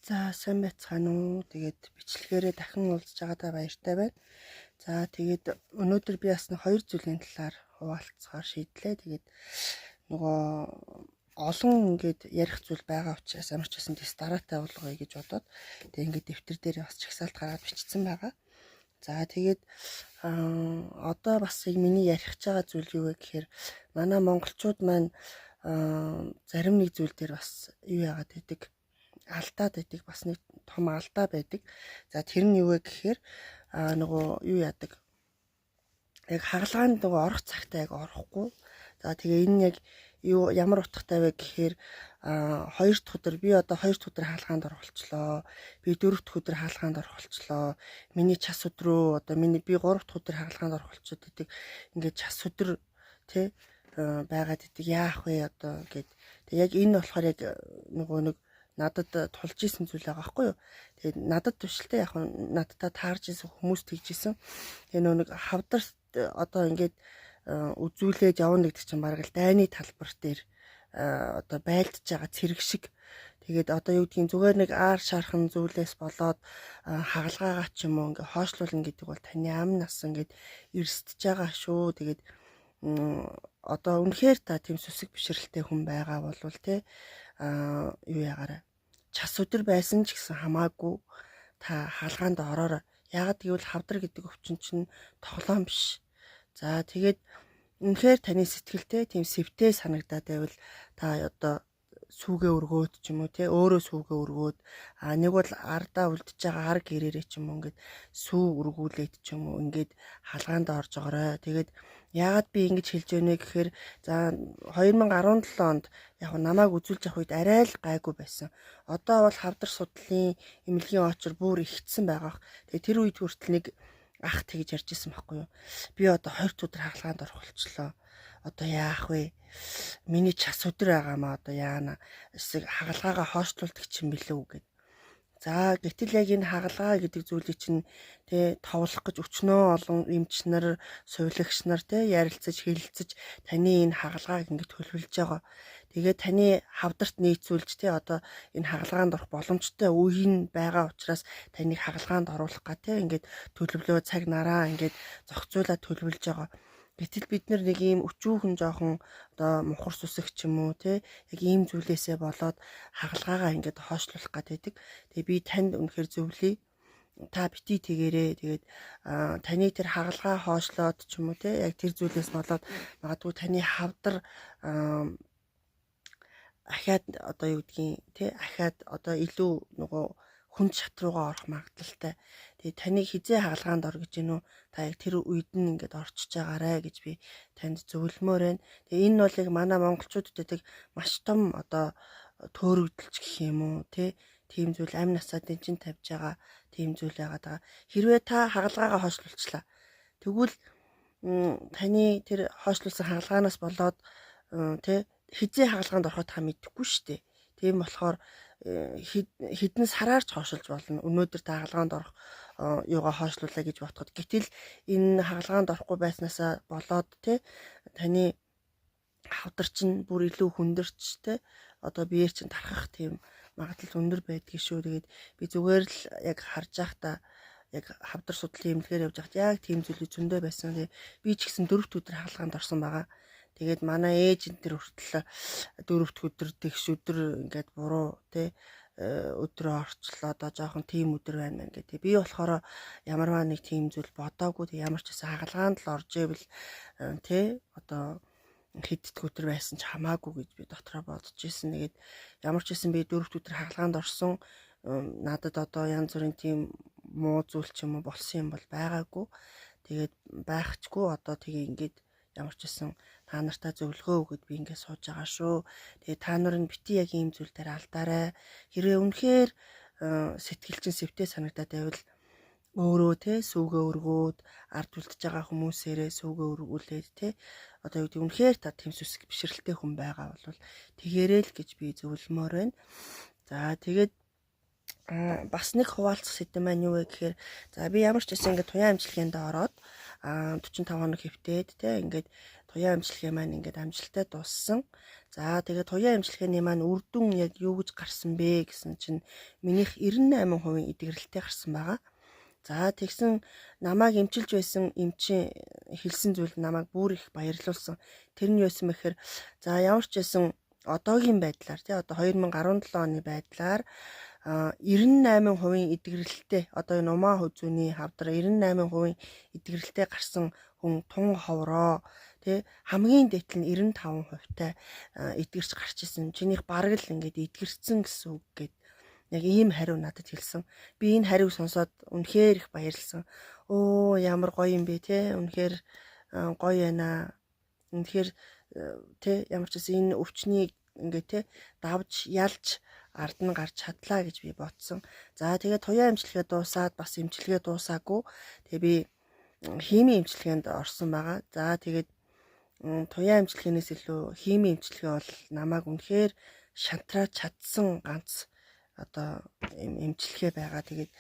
За сайн байцгаана уу. Тэгээд бичлэгээрээ дахин уулзж байгаадаа баяртай байна. За тэгээд өнөөдөр би бас хоёр зүйлийн талаар хуваалцахаар шийдлээ. Тэгээд нөгөө олон ингээд ярих зүйл байгаа учраас ямар ч байсан тест дараатай болгоё гэж бодоод тэгээд ингээд дэвтэр дээр бас чагсаалт гаргаад бичсэн байгаа. За тэгээд одоо бас миний ярих байгаа зүйл юу вэ гэхээр манай монголчууд маань зарим нэг зүйл дээр бас юу яагаад гэдэг алдаад байдаг, бас нэг том алдаа байдаг. За тэр нь юу вэ гэхээр нөгөө юу яадаг, яг хагалгаанд нөгөө орох цагтаа яг орохгүй. За тэгээ энэ яг юу ямар утгатай вэ гэхээр хоёр дахь өдөр би одоо хоёр дахь өдөр хаалгаанд орох болчлоо. Би дөрөв дэх өдөр хаалгаанд орох болчлоо. Миний час өдрөө одоо би гурав дахь өдөр хаалгаанд орох болчиход идэг. Ингээд час өдөр тий байгаад идэг. Яах вэ одоо гэд. Тэг яг энэ болохоор яг нөгөө нэг надад тулж исэн зүйл байгаа байхгүй юу. Тэгээд надад төвшөлтэй яг надтай таарж исэн хүмүүс тэгжсэн. Тэгээ нэг хавдар одоо ингээд үзүүлээд явна гэдэг чинь бараг л дайны талбар дээр одоо байлдж байгаа цэрэг шиг. Тэгээд одоо юу гэдгийг зүгээр нэг аар шархан зүйлээс болоод хагалгаагаа ч юм уу ингээд хоошлуулна гэдэг бол таны амь нас ингээд эрсдэж байгаа шүү. Тэгээд одоо үнэхээр та тийм сүсэг бишрэлтэй хүн байгаа болвол те юу ягаарай. Час өдөр байсан ч гэсэн хамаагүй та хаалгаанд ороорой. Яагаад гэвэл хавдар гэдэг өвчин чинь тоглоом биш. За тэгээд үнэхээр таны сэтгэлтэй тийм сэвтэй санагдаад байвал та одоо сүүгээ өргөөд ч юм уу те өөрөө сүүгээ өргөөд нэг бол ардаа үлдчихэж байгаа ар гэрээрээ ч юм уу ингээд сүү өргүүлээд ч юм уу ингээд хаалгаанд орж огорой. Тэгээд яагаад би ингэж хэлж байна гэхээр за 2017 онд яг намайг үзүүлж явах үед арай л гайгүй байсан. Одоо бол хавдар судлалын эмнэлгийн очор бүр ихсэн байгаах. Тэгээд тэр үед хүртэл нэг ах тэгж ярьж исэн байхгүй юу. Би одоо 20 өдөр хаалгаанд орох болчлоо. Одоо яах вэ? Миний час өдөр байгаамаа одоо яана. Эсвэл хагалгаагаа хоошлуулдаг юм билүү гэд. За гэтэл яг энэ хагалгаа гэдэг зүйлийг чинь тэ товлох гэж өчнөө олон эмч нар, сувилагч нар тэ ярилцаж хэлэлцэж таны энэ хагалгааг ингэж төлөвлөж байгаа. Тэгээд таны хавдарт нийцүүлж тэ одоо энэ хагалгаанд орох боломжтой үе нь байгаа учраас таныг хагалгаанд оруулах га тэ ингэж төлөвлөө цаг нараа ингэж зохицуулаад төлөвлөж байгаа. Гэтэл бид нэг ийм өчүүхэн жоохон одоо мухар сүсэг ч юм уу те яг ийм зүйлээсээ болоод хагалгаагаа ингээд хоошлуулах гэдэг. Тэгээ би танд үнэхээр зөвлөе. Та бити тэгээрээ тэгээд таны тэр хагалгаа хоошлоод ч юм уу те яг тэр зүйлээс болоод магадгүй таны хавдар ахаад одоо юу гэдгийг те ахаад одоо илүү нөгөө хүн чат руугаа орох магадлалтай. Тэгээ таныг хизээ хаалгаанд ор гэж гинөө та яг тэр үед нь ингээд орчиж байгаарэ гэж би танд зөвлөмөр байна. Тэгээ энэ бол яг манай монголчуудад маш том одоо төөрөгдөлч гэх юм уу тийм зүйл амь насаа дэнчин тавьж байгаа тийм зүйл байгаа. Хэрвээ та хаалгаагаа хойшлуулчлаа. Тэгвэл таны тэр хойшлуулсан хаалгаанаас болоод хизээ хаалгаанд ороход та мэдэхгүй шүү дээ. Тийм болохоор хэдэн сараар ч хойшилж болно. Өнөөдөр та хаалгаанд орох юугаа хойшлуулаа гэж бодоход. Гэтэл энэ хаалгаанд орохгүй байснаасаа болоод таны хавдар чинь бүр илүү хүндэрч одоо биеэр чинь тархах тийм магадлал өндөр байдгийг шүү. Тэгээд би зүгээр л яг харж байхдаа яг хавдар судлалын эмнэлгээр явж байхад яг тийм зүйлүүд зөндөө байсан. Би ч гэсэн 4 өдөр хаалгаанд орсон байгаа. Тэгээд манай ээж энэ төр хүртэл 4 дахь өдөр тэгш өдөр ингээд буруу өдрөө орчлоо одоо жоохон тийм өдөр байна гэдэг. Би болохоор ямарваа нэг тийм зүйл бодоогүй. Ямар ч гэсэн хагалгаанд л орж ивэл одоо хэд дэх өдөр байсан ч хамаагүй гэж би дотроо бодож ирсэн. Тэгээд ямар ч гэсэн би 4 дахь өдөр хагалгаанд орсон. Надад одоо янз бүрийн тийм муу зүйл ч юм уу болсон юм бол байгаагүй. Тэгээд байхчгүй одоо тэгээ ингээд ямар ч гэсэн та нартай зөвлөгөө өгöd би ингээд сууж байгаа шүү. Тэгээ та нар нь бити яг ийм зүйл дээр алдаарай. Хэрвээ үнэхээр сэтгэл чинь сэвтэй санагдаад байвал өөрөө сүүгээ өргөөд ард үлдэж байгаа хүмүүсээрээ сүүгээ өргүүлээд одоо юу гэдэг үнэхээр та тийм сүсэг бишрэлтэй хүн байгаа бол тэгээрэй л гэж би зөвлөмөр байна. За тэгээд бас нэг хуваалцах сэдэв маань юу вэ гэхээр за би ямар ч гэсэн ингээд туяа амжилгаанд ороод 45 хоног хэвтээд ингээд туяа эмчилгээ маань ингээд амжилттай дууссан. За тэгээд туяа эмчилгээний маань үр дүн яг юу гэж гарсан бэ гэсэн чинь минийх 98% эдгэрэлтэй гарсан байгаа. За тэгсэн намайг эмчилж байсан эмчийн хэлсэн зүйл намайг бүр их баярлуулсан. Тэр нь юу байсан бэхээр за ямар ч байсан одоогийн байдлаар тий одоо 2017 оны байдлаар 98% эдгэрэлтэй одоо энэ умаа хүзүүний хавдар 98% эдгэрэлтэй гарсан хүн тун ховроо тий хамгийн дээдл нь 95%-тай эдгэрч гарч исэн. Чинийх бараг л ингээд эдгэрсэн гэсэн үг гээд яг ийм хариу надад хэлсэн. Би энэ хариуг сонсоод үнэхээр их баярлсан. Оо ямар гоё юм бэ тий үнэхээр гоё байна. Үнэхээр тий ямар ч гэсэн энэ өвчнийг ингээд тий давж ялж ард нь гарч чадлаа гэж би бодсон. За тэгээд туяа эмчилгээ дуусаад бас эмчилгээ дуусаагүй. Тэгээ би химийн эмчилгээнд орсон байгаа. За тэгээд туяа эмчилгээнээс илүү химийн эмчилгээ бол намайг үнэхээр шантрааж чадсан ганц одоо эмчилгээ байгаа. Тэгээд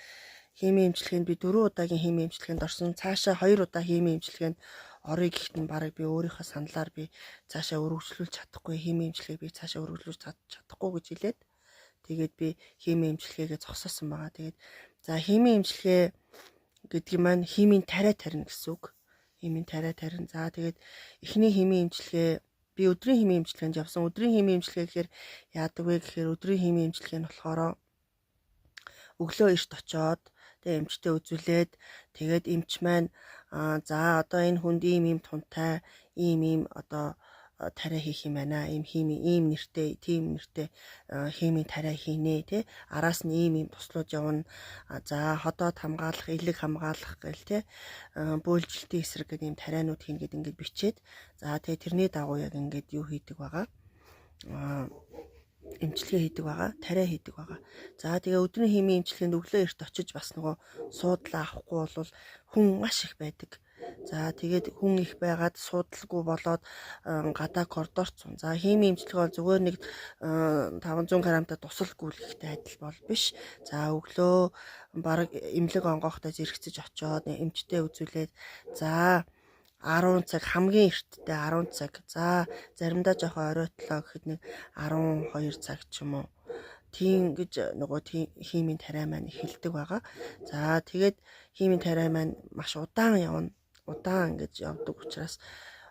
химийн эмчилгээнд би 4 удаагийн химийн эмчилгээнд орсон. Цаашаа 2 удаа химийн эмчилгээнд орё гэхэд нь бараг би өөрийнхөө саналаар би цаашаа өргөжлүүлж чадахгүй химийн эмчилгээг би цаашаа өргөжлүүлж чадахгүй гэж хэлээд тэгээд би химийн эмчилгээгээ зогсоосон байгаа. Тэгээд за химийн эмчилгээ гэдэг маань химийн тариа тарина гэсэн үг. Химийн тариа тарина. За тэгээд эхний химийн эмчилгээ би өдрийн химийн эмчилгээнд явсан. Өдрийн химийн эмчилгээ гэхээр яадаг вэ гэхээр өдрийн химийн эмчилгээ нь болохоор өглөө эрт очоод тэгээ эмчтэй үзүүлээд тэгээд эмч маань за одоо энэ хүнд ийм тунтай ийм одоо тариа хийх юм байна. Ийм нэртэй, тийм нэртэй химийн тариа хийнэ тий. Араас нь ийм туслууд явна. За ходоод хамгаалах, элэг хамгаалах гэл тий. Бөөлжилтийн эсрэг гэдэг ийм тарианууд хийн гэдэг ингээд бичээд за тэгээ тэрний дагуу яг ингээд юу хийдэг байгаа. Эмчилгээ хийдэг байгаа, тариа хийдэг байгаа. За тэгээ өдрийн химийн эмчилгээнд өглөө эрт очиж бас нөгөө суудлаа авахгүй бол хүн маш их байдаг. За тэгээд хүн их байгаад суудалгүй болоод гадаа коридорт зун. За химийн эмчилгээ бол зүгээр нэг 500 грамтай тусал гүйлгэхтэй адил бол биш. За өглөө бараг эмнэлэг онгоохтой зэрэгцэж очоод эмчтэй үзүүлээд за 10 цаг хамгийн эртдээ 10 цаг. За заримдаа жоохон оройтлоо гэхэд нэг 12 цаг ч юм уу. Тийм гэж нөгөө химийн тариа маань эхэлдэг байгаа. За тэгээд химийн тариа маань маш удаан явна. Удаан ингэж явдаг учраас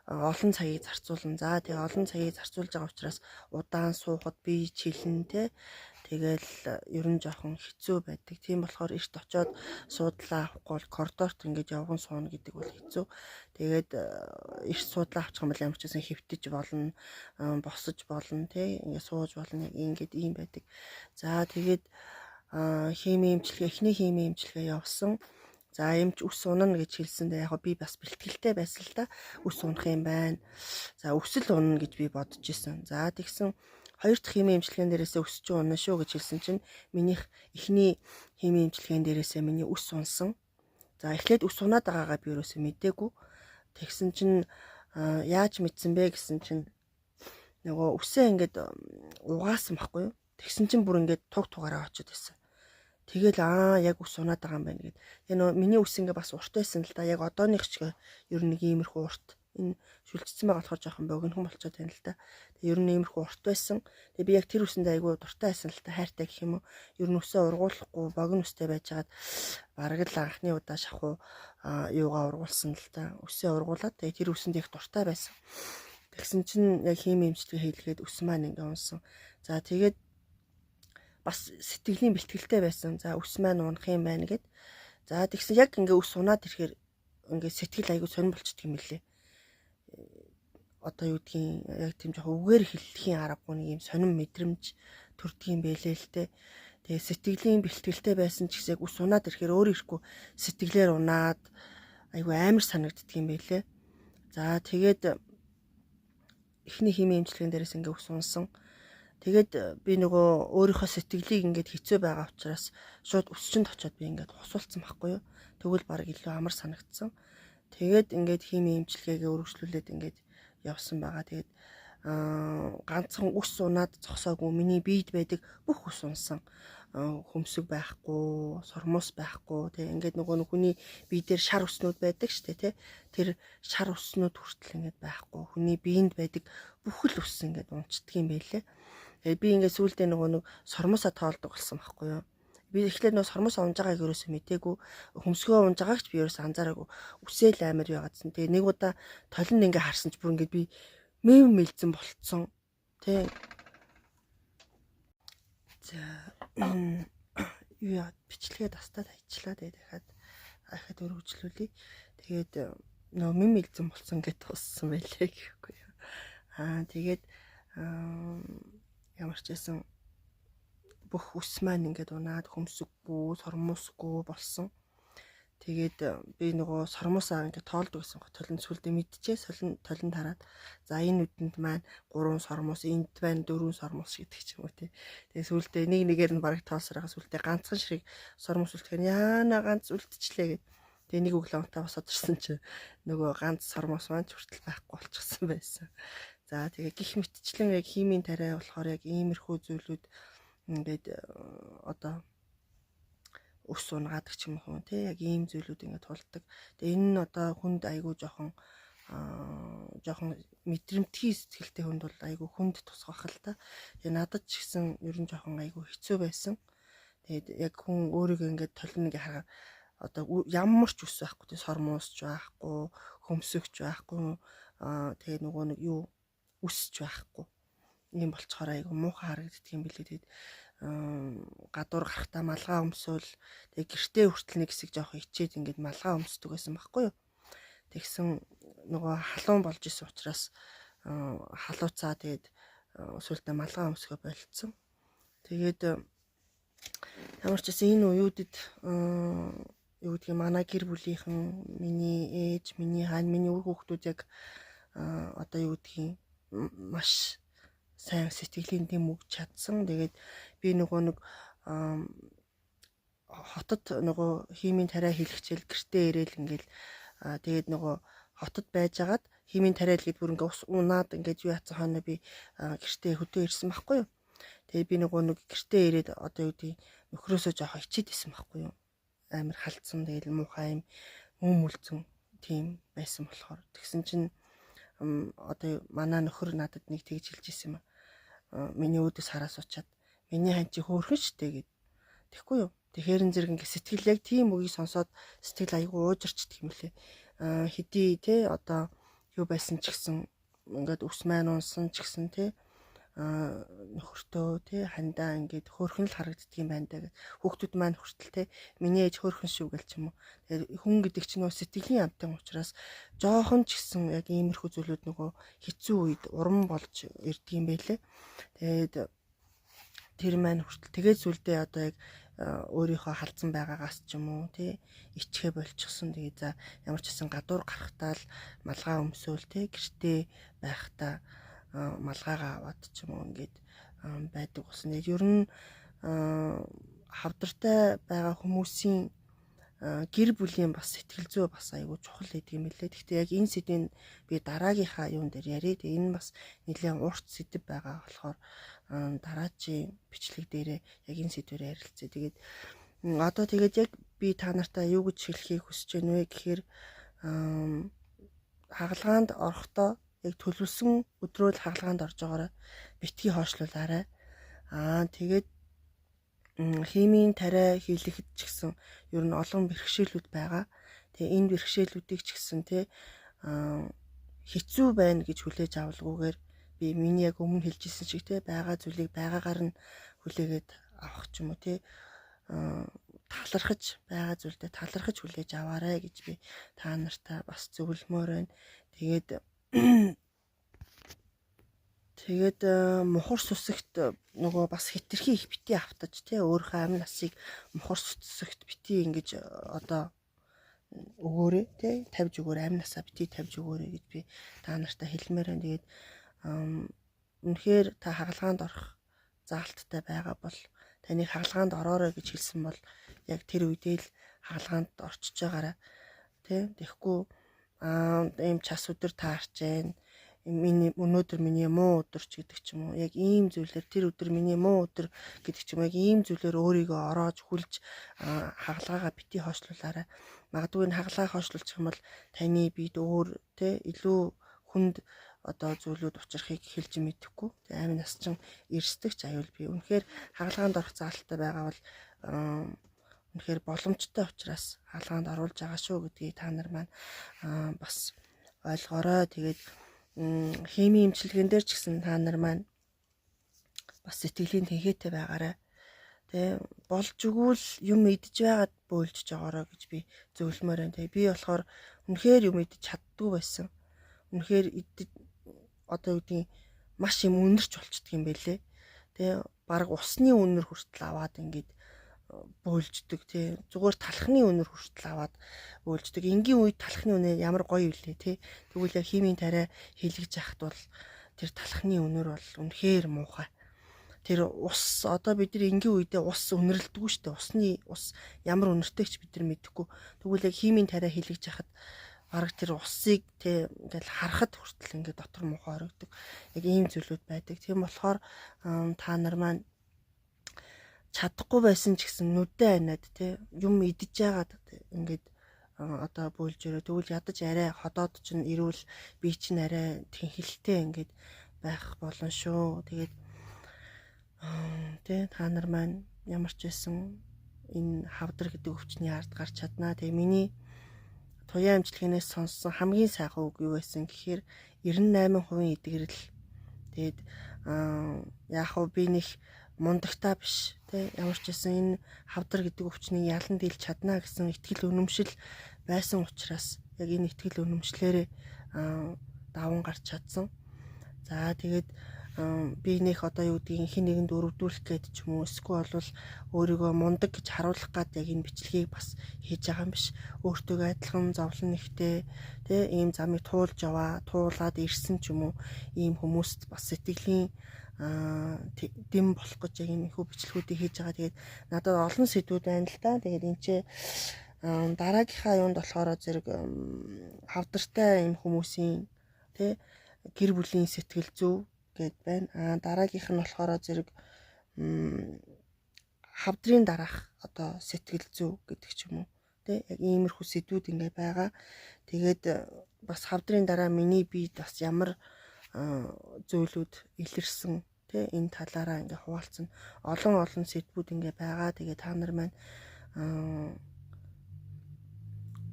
олон цагийг зарцуулна. За тэгээ олон цагийг зарцуулж байгаа учраас удаан суухад бие чилэн те. Тэгэл ер нь жоохон хэцүү байдаг. Тийм болохоор эрт очоод суудлаа авахгүй бол коридорт ингэж явган сууна гэдэг бол хэцүү. Тэгээд эрт суудлаа авчих юм бол ямар ч гэсэн хэвтэж болно, босож болно те. Ингэ сууж болно. Ингээд ийм байдаг. За тэгээд химийн эмчилгээ, эхний химийн эмчилгээ явсан. За эмч ус унана гэж хэлсэндээ яг би бас бэлтгэлтэй байсан л да. Ус унах юм байна. За өсөл унана гэж би бодож исэн. За тэгсэн хоёр дахь химийн эмчилгээнд дээрээсээ өсч унана шүү гэж хэлсэн чинь минийх эхний химийн эмчилгээнд дээрээсээ миний ус унсан. За эхлээд ус унаад байгаагаа би юусоо мэдээгүй. Тэгсэн чинь яаж мэдсэн бэ гэсэн чинь нөгөө үсээ ингээд угаасан байхгүй юу? Тэгсэн чинь бүр ингээд туг тугаараа очиж байсан. Тэгэл яг ус унаад байгаа юм байна гэд. Тэгээ нөө миний ус ингээ бас урт байсан л да. Яг одооных ч ер нь нэг иймэрхүү урт. Энэ шүлжсэн байгаа болохоор жоохон богинохон болчиход байна л да. Тэгээ ер нь иймэрхүү урт байсан. Тэгээ би яг тэр үсэндээ айгүй дуртай байсан л да. Хайртай гэх юм уу. Ер нь үсээ ургуулахгүй богино үстэй байжгаад бараг л анхны удаа шахуу юугаа ургуулсан л да. Үсээ ургуулад тэгээ тэр үсэнд их дуртай байсан. Тэгсэн чинь яг химийн эмчилгээ хийлгээд ус маань ингээ унсан. За тэгээд бас сэтгэлийн бэлтгэлтэй байсан. За ус маань унах юм байна гэд. За тэгсэн яг ингээ ус унаад ирэхээр ингээ сэтгэл аягүй сонир болчихдөг юм лээ. Одоо юу гэдгийг яг тийм жоохон үгээр хэллэхийн аргагүй нэг юм сонир мэдрэмж төрдөг юм бэлээ л те. Тэгээ сэтгэлийн бэлтгэлтэй байсан ч гэсэн яг ус унаад ирэхээр өөр ирэхгүй сэтгэлээр унаад аягүй амар санагддаг юм бэлээ. За тэгээд эхний химийн эмчилгээнд дээрээс ингээ ус унсан. Тэгээд би нөгөө өөрийнхөө сэтгэлийг ингээд хэцүү байгаа учраас шууд өсчөнд очиод би ингээд хусуулсан байхгүй юу. Тэгвэл баг илүү амар санагдсан. Тэгээд ингээд химийн эмчилгээгээ өргөжлүүлээд ингээд явсан байгаа. Тэгээд ганцхан ус унаад зогсоогүй миний биед байдаг бүх ус унсан. Хөмсөг байхгүй, сормос байхгүй тий ингээд нөгөө хүний бие дээр шар уснууд байдаг штэ тий тэр шар уснууд хүртэл ингээд байхгүй хүний биеинд байдаг бүх л ус ингээд унцдаг юм байлээ. Тэгээд би ингээд сүүлдээ нөгөө сормосоо тоолдог болсон байхгүй юу. Би эхлээд нөгөө сормосоо унж байгааг ерөөсөө мтээгүй хөмсгөө унж байгаагч би ерөөсөө анзаараагүй үсээл амар ягаадсан. Тэгээ нэг удаа толинд ингээд харсан ч бүр ингээд би мэв мэлзэн болцсон тий. За юу яа бичлэгээ тастаад хайчлаа тэгээд дахиад өргөжлүүлье. Тэгээд нөө мэм мэлзэн болсон гэд туссан байлээ гэхгүй юу. Тэгээд ямар ч байсан бүх ус маань ингээд унаад хөмсөггүй, сормосгүй болсон. Тэгээд би нөгөө сормосоо ингээд тоолдог гэсэн толинд сүлдээ мэдчихээ толинд хараад за энэ нүдэнд маань 3 сормос, энд байна 4 сормос гэдэг ч юм уу тий. Тэгээд сүлдээ нэгээр нь бараг тоолсороо сүлдээ ганцхан ширхэг сормос үлдэхээр яана ганц үлдчихлээ гэд. Тэгээ нэг өглөө унтаа босоод ирсэн чи нөгөө ганц сормос маань хүртэл байхгүй болчихсон байсан. За тэгээ гих мэтчлэн яг химийн тариа болохоор яг иймэрхүү зүйлүүд ингээд одоо ус унгаадаг ч юм уу тий яг ийм зүйлүүд ингээд тулдаг. Тэгээ энэ нь одоо хүнд айгүй жоохон мэдрэмтгий сэтгэлтэй хүнд бол айгүй хүнд тусгах л та. Тэгээ надад ч гэсэн ер нь жоохон айгүй хэцүү байсан. Тэгээд яг хүн өөрийгөө ингээд толино ингээ хараад одоо ямар ч ус байхгүй тий сормосч байхгүй, хөмсөгч байхгүй, тэгээ нөгөө нэг юу үсч байхгүй. Ийм болцохоор айгүй муухай харагддаг юм билээ. Тэгээд гадуур гарахтаа малгай өмсөөл тэгээ гэртээ хүртэл нэг хэсэг жоох ичээд ингээд малгай өмсдөг байсан байхгүй юу. Тэгсэн нөгөө халуун болж исэн учраас халууцаа тэгээд сүултээ малгай өмсгөө болцсон. Тэгээд ямар ч гэсэн энэ уюудад юу гэдгийг манай гэр бүлийнхэн миний ээж, миний хаан, миний үр хүүхдүүд яг одоо юу гэдгийг маш сайн сэтгэлийн дэм өгч чадсан. Тэгээд би нөгөө хотод нөгөө химийн тариа хийлгчээл гэртээ ирээл ингээл тэгээд нөгөө хотод байжгаад химийн тариа хийлгээд бүр ингээ ус унаад ингээд юу яцсан хойно би гэртээ хөдөө ирсэн байхгүй юу. Тэгээд би нөгөө гэртээ ирээд одоо юу гэдгийг нөхрөөсөө жоохоо ичээд исэн байхгүй юу. Амар халдсан тэгээд муухай юм мөлцөн тийм байсан болохоор тэгсэн чинь одоо манай нөхөр надад нэг тэгж хэлж ирсэн юм. Миний өөдөөс хараа суучаад миний хань чи хөөрхөн штэ гэд. Тэгэхгүй юу. Тэгэхэрэн зэрэг ингээ сэтгэл яг тийм үгийг сонсоод сэтгэл айгүй уужирчдаг юм лээ. Хэдий те одоо юу байсан ч гэсэн ингээд ус маань унсан ч гэсэн те нөхөртөө те хандаа ингээд хөөрхөн л харагддаг юм байна даа гэж хүүхдүүд маань хүртэл те миний ээж хөөрхөн шүү гэл ч юм уу. Тэгээд хүн гэдэг чинь нөө сэтгэлийн амтан учраас жоохон ч гэсэн яг иймэрхүү зүйлүүд нөгөө хэцүү үед уран болж ирдэг юм байлээ. Тэгээд тэр маань хүртэл тэгээд зүйлдээ одоо яг өөрийнхөө халдсан байгаагаас ч юм уу тий ичхэ болчихсон. Тэгээд за ямар ч гэсэн гадуур гарахтаа л малгай өмсөөл тий гэртээ байхдаа малгайгаа аваад ч юм уу ингээд байдаг болсон. Тэгээд ер нь хавдартай байгаа хүмүүсийн гэр бүлийн бас сэтгэл зүй бас айгүй чухал гэдэг юм лээ. Гэхдээ яг энэ сэдвийн би дараагийнхаа юун дээр яриа. Тэгээ энэ бас нэлээд урт сэдв байгаа болохоор дараагийн бичлэг дээрээ яг энэ сэдвээр ярилцъя. Тэгээд одоо тэгээд яг би та нартай юу гэж хэлхийг хүсэж байна вэ гэхээр хагалгаанд орохдоо яг төлөвлөсөн өдрөө л хагалгаанд орж байгаараа битгий хойшлуулаарай. Тэгээд химийн тариа хийлгэхэд ч гэсэн ер нь олон бэрхшээлүүд байгаа. Тэгээ энэ бэрхшээлүүдийг ч гэсэн те хэцүү байна гэж хүлээж авалгүйгээр би миний яг өмнө хэлжсэн шиг те байгаа зүйлийг байгаагаар нь хүлээгээд авах ч юм уу те талархаж байгаа зүйлдээ талархаж хүлээж аваарай гэж би та нартай бас зөвлөмөр байна. Тэгээд мухар сүсэгт нөгөө бас хитрхи их бити автаж тий өөрийнхөө амь насыг мухар сүсэгт бити ингэж одоо өгөөрэй тий тавьж өгөөрэй амь насаа бити тавьж өгөөрэй гэж би та нартай хэлмээр байна. Тэгээд үнэхээр та хагалгаанд орох заалттай байгаа бол таныг хагалгаанд ороорой гэж хэлсэн бол яг тэр үедээ л хагалгаанд орчиж байгаарай тий. Тэгэхгүй ийм час өдөр таарч जैन өнөөдөр миний муу өдөр ч гэдэг ч юм уу. Яг ийм зүйлээр тэр өдөр миний муу өдөр гэдэг ч юм уу. Яг ийм зүйлээр өөрийгөө ороож хүлж хагалгаагаа бити хойшлуулаарай. Магадгүй энэ хагалгаа хойшлуулчих юм бол таны биед өөр те илүү хүнд одоо зүйлүүд учрахыг хэлж мэдэхгүй. Тэгээ амин нас чин эрсдэгч аюул би. Үнэхээр хагалгаанд орох заалттай байгаа бол үнэхээр боломжтой учраас хаалгаанд оруулж байгаа шүү гэдгийг та нар маань бас ойлгоорой. Тэгээд химийн эмчилгээн дээр ч гэсэн та нар маань бас сэтгэлийн тэнхээтэй байгаарай. Тэ болж игэл юм идэж байгаад бөөлж жагаорой гэж би зөвлөмөр байна. Би болохоор үнэхээр юм идэж чаддгүй байсан. Үнэхээр одоо үгдийн маш юм үнэрч болчдөг юм бэлээ. Тэ баг усны үнэр хүртэл аваад ингээд бөөлждөг тий. Зүгээр талхны үнэр хүртэл аваад бөөлждөг. Энгийн үед талхны үнэ ямар гоё үлээ тий. Тэгвэл яг химийн тариа хийлгэж яхад бол тэр талхны үнэр бол үнэхээр муухай. Тэр ус одоо бид нар энгийн үедээ ус үнэрлдэггүй шүү дээ. Усны ус ямар үнэртэй ч бид нар мэдэхгүй. Тэгвэл яг химийн тариа хийлгэж яхад бараг тэр усыг тий ингээл харахад хүртэл ингээд дотор муухай орогддог. Яг ийм зүйлүүд байдаг. Тийм болохоор та нар маань чадахгүй байсан ч гэсэн нүдэн анаад тий юм идэж яагаад ингээд одоо бөөлж өрөө. Тэгвэл ядаж арай ходоод чинь ирүүл би чинь арай тэнхэлтэй ингээд байх болно шүү. Тэгээд тий та нар маань ямар ч байсан энэ хавдар гэдэг өвчний ард гарч чаднаа. Тэгээ миний туяа эмчилгээнээс сонссон хамгийн сайхан үг юу байсан гэхээр 98% эдгэрэл. Тэгээд яг хөө би нэг мундагтаа биш тий ямар ч байсан энэ хавдар гэдэг өвчнийг ялан дийлж чадна гэсэн итгэл үнэмшил байсан учраас яг энэ итгэл үнэмшлээрээ даван гарч чадсан. За тэгээд би нэх одоо юу гэдгийг хин нэгэнд өрөвдүүлэх гээд ч юм уу эсвэл бол өөрийгөө мундаг гэж харуулах гад яг энэ бичлэгийг бас хийж байгаа юм биш. Өөртөө адилхан зовлон нэгтэй тий ийм замыг туулаад ирсэн ч юм уу ийм хүмүүст бас сэтгэлийн дэм болох гэж яг энэ хүү бичлэгүүдийг хийж байгаа. Тэгээд надад олон сэдвүүд байна л да. Тэгээд энэ чи дараагийнхаа юунд болохоор зэрэг хавдартай энэ хүмүүсийн тий гэр бүлийн сэтгэл зүй гэд байна. Дараагийнх нь болохоор зэрэг хавдрын дараах одоо сэтгэл зүй гэдэг ч юм уу. Тэ яг иймэрхүү сэдвүүд ингээ байгаа. Тэгээд бас хавдрын дараа миний биед бас ямар зүйлүүд илэрсэн тэ энэ талаараа ингээ хуваалцсан олон сэдвүүд ингээ байгаа. Тэгээд та нар маань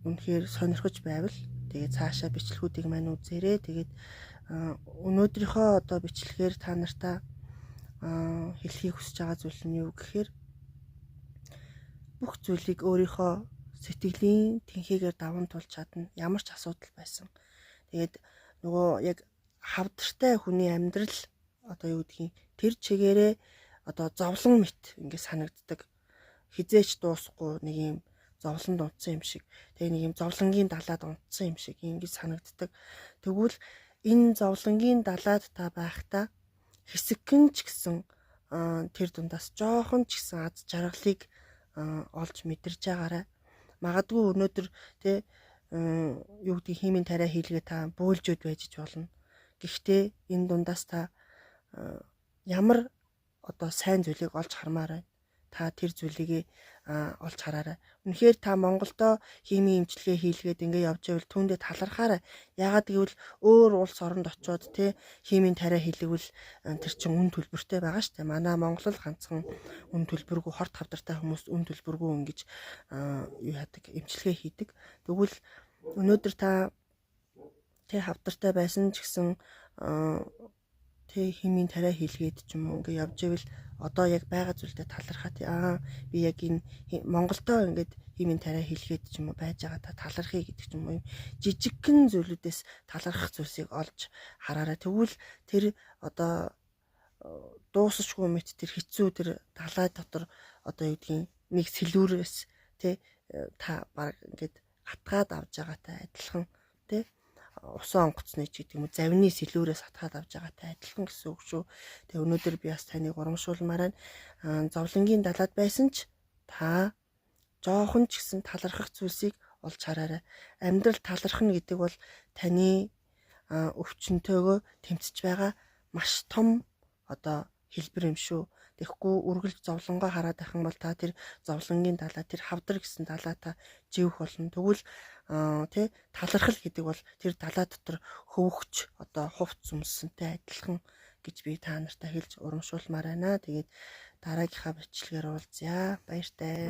үнэхээр сонирхож байвал тэгээд цаашаа бичлэгүүдийг маань үзээрэй. Тэгээд өнөөдрийнхөө одоо бичлэгээр та нартаа хэлхийг хүсэж байгаа зүйл нь юу гэхээр бүх зүйлийг өөрийнхөө сэтгэлийн тэнхээгээр даван тулж чадна. Ямар ч асуудал байсан. Тэгээд нөгөө яг хавдартай хүний амьдрал одоо юу гэдгийг тэр чигээрээ одоо зовлон мэт ингэ санагддаг. Хизээч дуусахгүй нэг юм зовлонд унтсан юм шиг. Тэгээ нэг юм зовлонгийн далаад унтсан юм шиг ингэж санагддаг. Тэгвэл энэ зовлонгийн далаад та байхдаа хэсэгхэн ч гэсэн тэр дундаас жоохон ч гэсэн аз жаргалыг олж мэдэрж байгаарай. Магадгүй өнөөдөр тий юу гэдгийг химийн тариа хийлгээ та бөөлжөд байж болно. Гэхдээ энэ дундаас та ямар одоо сайн зүйлийг олж хармаар байна. Та тэр зүйлийг олж хараарай. Үнэхээр та Монголдо химийн эмчилгээ хийлгээд ингээ явж байвал түүндээ талархаарай. Яагаад гэвэл өөр улс оронд очиод тий химийн тариа хийлгэл тэр чин үн төлбөртэй байгаа штэ. Манай Монгол ганцхан үн төлбөргүй хорт хавдартай хүмүүс үн төлбөргүй ингэж юу яадаг эмчилгээ хийдэг. Тэгвэл өнөөдөр та тий хавдартай байсан ч гэсэн тий химийн тариа хийлгээд ч юм уу ингээ явж ивэл одоо яг байгаа зүйлдээ талархаа. Би яг энэ Монголдо ингээд химийн тариа хийлгээд ч юм уу байж байгаа та талархъя гэдэг ч юм уу жижигхэн зүйлүүдээс талархах зүйлсийг олж хараарай. Тэгвэл тэр одоо дуусахгүй мэт тэр хэцүү тэр далай дотор одоо юу гэдгийг нэг сэлүүрээс тий та баг ингээд хатгаад авж байгаатай адилхан тий усан онгоцны ч гэдэг юм уу завны сэлүүрээс хатгаад авж байгаатай адилхан гэсэн үг шүү. Тэгээ өнөөдөр би бас таныг урамшуулмаар байна. Зовлонгийн далаад байсан ч та жоохон ч гэсэн талархах зүйлсийг олж хараарай. Амьдрал талархна гэдэг бол таны өвчнөтэйгөө тэмцэж байгаа маш том одоо хэлбэр юм шүү. Тэгэхгүй үргэлж зовлонгоо хараад байх юм бол та тэр зовлонгийн далаа, тэр хавдар гэсэн далаа та живэх болно. Тэгвэл тий талархал гэдэг бол тэр далаа дотор хөвөгч одоо хувц өмссөнтэй адилхан гэж би та нартай хэлж урамшуулмаар байна. Тэгээд дараагийнхаа бичлэгээр уулзъя. Баяртай.